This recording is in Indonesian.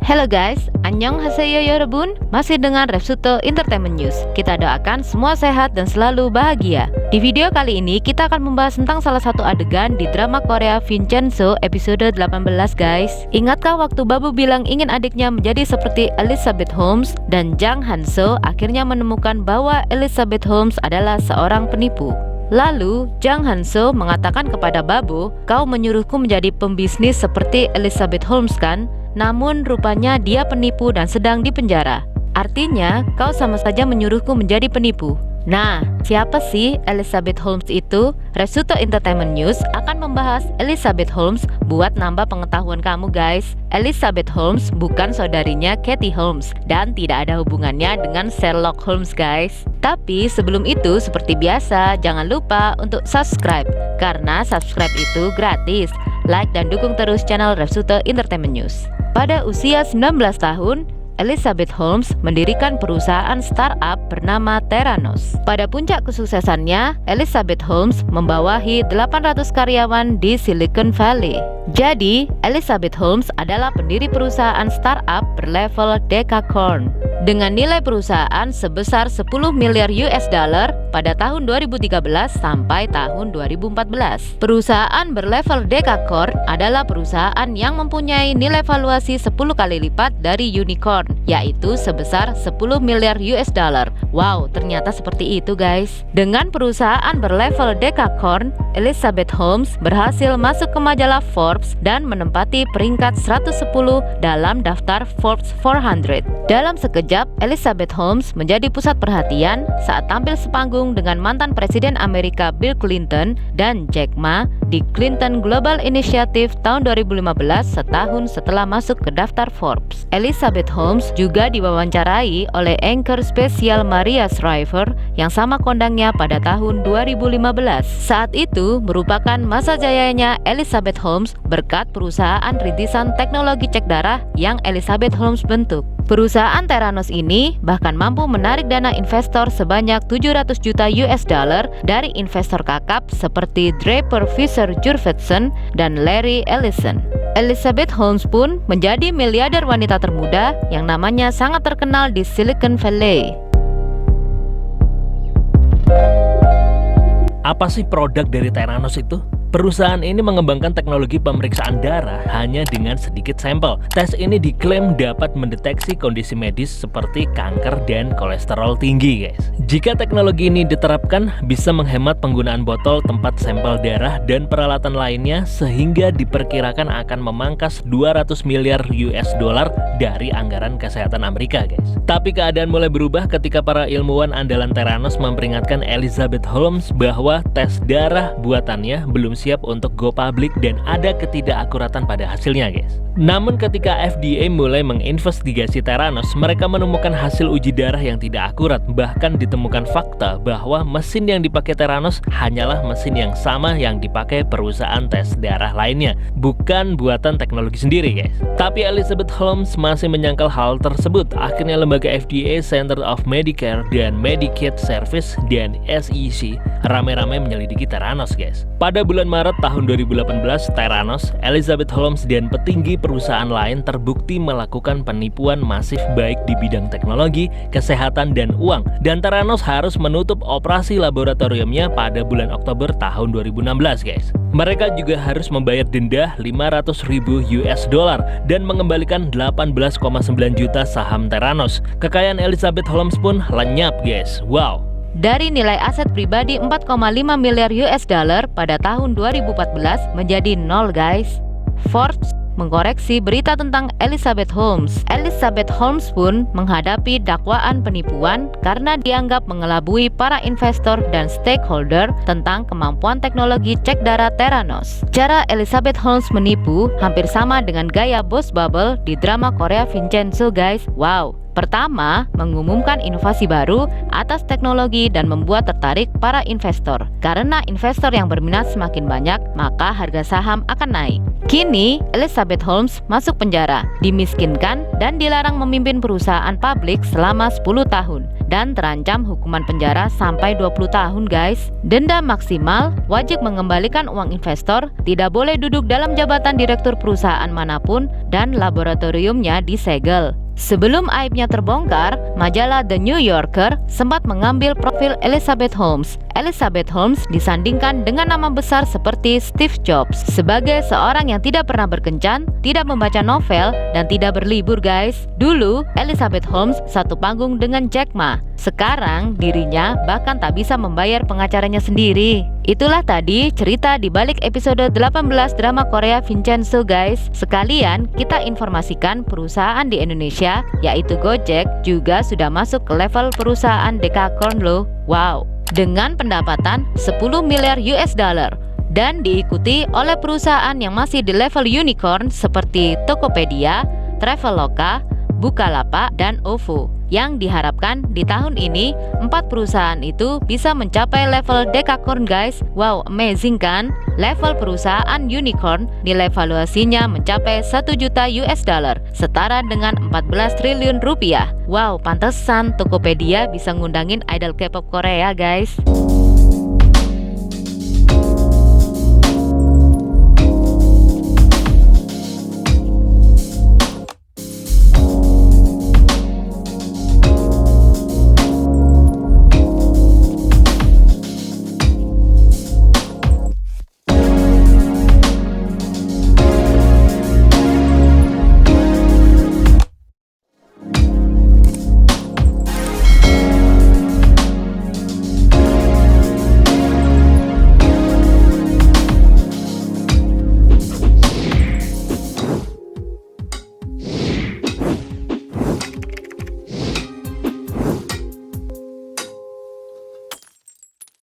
Hello guys, annyeonghaseyo yorobun. Masih dengan Repsuto Entertainment News. Kita doakan semua sehat dan selalu bahagia. Di video kali ini kita akan membahas tentang salah satu adegan di drama Korea Vincenzo episode 18 guys. Ingatkah waktu Babu bilang ingin adiknya menjadi seperti Elizabeth Holmes, dan Jang Han-seo akhirnya menemukan bahwa Elizabeth Holmes adalah seorang penipu. Lalu, Jang Han-seo mengatakan kepada Babu, "Kau menyuruhku menjadi pembisnis seperti Elizabeth Holmes kan? Namun rupanya dia penipu dan sedang dipenjara. Artinya, kau sama saja menyuruhku menjadi penipu." Nah, siapa sih Elizabeth Holmes itu? Repsuto Entertainment News akan membahas Elizabeth Holmes buat nambah pengetahuan kamu guys. Elizabeth Holmes bukan saudarinya Katie Holmes dan tidak ada hubungannya dengan Sherlock Holmes guys. Tapi sebelum itu, seperti biasa, jangan lupa untuk subscribe, karena subscribe itu gratis. Like dan dukung terus channel Repsuto Entertainment News. Pada usia 19 tahun, Elizabeth Holmes mendirikan perusahaan startup bernama Theranos. Pada puncak kesuksesannya, Elizabeth Holmes membawahi 800 karyawan di Silicon Valley. Jadi, Elizabeth Holmes adalah pendiri perusahaan startup berlevel Decacorn dengan nilai perusahaan sebesar 10 miliar US dollar pada tahun 2013 sampai tahun 2014. Perusahaan berlevel Decacorn adalah perusahaan yang mempunyai nilai valuasi 10 kali lipat dari unicorn, yaitu sebesar 10 miliar US dollar. Wow, ternyata seperti itu guys. Dengan perusahaan berlevel Decacorn, Elizabeth Holmes berhasil masuk ke majalah Forbes dan menempati peringkat 110 dalam daftar Forbes 400. Dalam sekejap, Elizabeth Holmes menjadi pusat perhatian saat tampil sepanggung dengan mantan Presiden Amerika Bill Clinton dan Jack Ma di Clinton Global Initiative tahun 2015 setahun setelah masuk ke daftar Forbes. Elizabeth Holmes juga diwawancarai oleh anchor spesial Maria Shriver yang sama kondangnya pada tahun 2015. Saat itu merupakan masa jayanya Elizabeth Holmes berkat perusahaan rintisan teknologi cek darah yang Elizabeth Holmes bentuk. Perusahaan Theranos ini bahkan mampu menarik dana investor sebanyak 700 juta US dollar dari investor kakap seperti Draper Fisher Jurvetson dan Larry Ellison. Elizabeth Holmes pun menjadi miliarder wanita termuda yang namanya sangat terkenal di Silicon Valley. Apa sih produk dari Theranos itu? Perusahaan ini mengembangkan teknologi pemeriksaan darah hanya dengan sedikit sampel. Tes ini diklaim dapat mendeteksi kondisi medis seperti kanker dan kolesterol tinggi guys. Jika teknologi ini diterapkan, bisa menghemat penggunaan botol, tempat sampel darah, dan peralatan lainnya, sehingga diperkirakan akan memangkas 200 miliar US dollar dari anggaran kesehatan Amerika guys. Tapi keadaan mulai berubah ketika para ilmuwan andalan Theranos memperingatkan Elizabeth Holmes bahwa tes darah buatannya belum siap untuk go public dan ada ketidakakuratan pada hasilnya guys. Namun ketika FDA mulai menginvestigasi Theranos, mereka menemukan hasil uji darah yang tidak akurat. Bahkan ditemukan fakta bahwa mesin yang dipakai Theranos hanyalah mesin yang sama yang dipakai perusahaan tes darah lainnya, bukan buatan teknologi sendiri guys. Tapi Elizabeth Holmes masih menyangkal hal tersebut. Akhirnya lembaga FDA, Center of Medicare dan Medicaid Service dan SEC ramai-ramai menyelidiki Theranos guys. Pada bulan Maret tahun 2018, Theranos, Elizabeth Holmes dan petinggi perusahaan lain terbukti melakukan penipuan masif baik di bidang teknologi, kesehatan, dan uang. Dan Theranos harus menutup operasi laboratoriumnya pada bulan Oktober tahun 2016 guys. Mereka juga harus membayar denda 500.000 US dollar dan mengembalikan 18,9 juta saham Theranos. Kekayaan Elizabeth Holmes pun lenyap guys. Wow. Dari nilai aset pribadi 4,5 miliar US dollar pada tahun 2014 menjadi nol guys. Forbes mengkoreksi berita tentang Elizabeth Holmes. Elizabeth Holmes pun menghadapi dakwaan penipuan karena dianggap mengelabui para investor dan stakeholder tentang kemampuan teknologi cek darah Theranos. Cara Elizabeth Holmes menipu hampir sama dengan gaya bos bubble di drama Korea Vincenzo guys. Wow, Pertama, mengumumkan inovasi baru atas teknologi dan membuat tertarik para investor. Karena investor yang berminat semakin banyak, maka harga saham akan naik. Kini, Elizabeth Holmes masuk penjara, dimiskinkan, dan dilarang memimpin perusahaan publik selama 10 tahun dan terancam hukuman penjara sampai 20 tahun guys. Denda maksimal, wajib mengembalikan uang investor, tidak boleh duduk dalam jabatan direktur perusahaan manapun, dan laboratoriumnya disegel. Sebelum aibnya terbongkar, majalah The New Yorker sempat mengambil profil Elizabeth Holmes. Elizabeth Holmes disandingkan dengan nama besar seperti Steve Jobs sebagai seorang yang tidak pernah berkencan, tidak membaca novel, dan tidak berlibur guys. Dulu, Elizabeth Holmes satu panggung dengan Jack Ma. Sekarang, dirinya bahkan tak bisa membayar pengacaranya sendiri. Itulah tadi cerita di balik episode 18 drama Korea Vincenzo guys. Sekalian kita informasikan perusahaan di Indonesia yaitu Gojek juga sudah masuk ke level perusahaan dekakorn loh. Wow, dengan pendapatan 10 miliar US dollar dan diikuti oleh perusahaan yang masih di level unicorn seperti Tokopedia, Traveloka, Bukalapak, dan OVO. Yang diharapkan di tahun ini 4 perusahaan itu bisa mencapai level dekakorn guys. Wow, amazing kan? Level perusahaan unicorn nilai valuasinya mencapai 1 juta US dollar, setara dengan 14 triliun rupiah. Wow, pantesan Tokopedia bisa ngundangin idol K-pop Korea guys.